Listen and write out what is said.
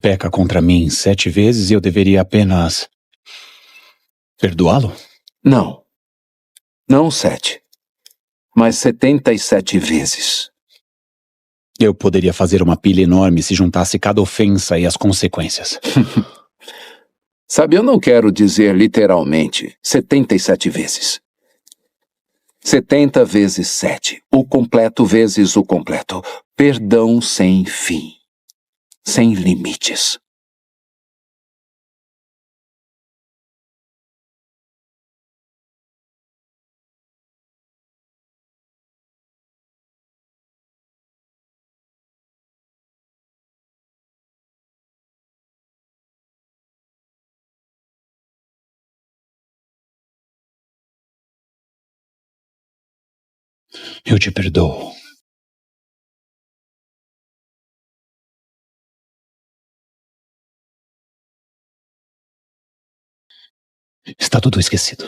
peca contra mim 7 vezes e eu deveria apenas perdoá-lo? Não. Não 7. Mas 77 vezes. Eu poderia fazer uma pilha enorme se juntasse cada ofensa e as consequências. Sabe, eu não quero dizer literalmente 77 vezes. 70 vezes 7. O completo vezes o completo. Perdão sem fim. Sem limites. Eu te perdoo. Está tudo esquecido.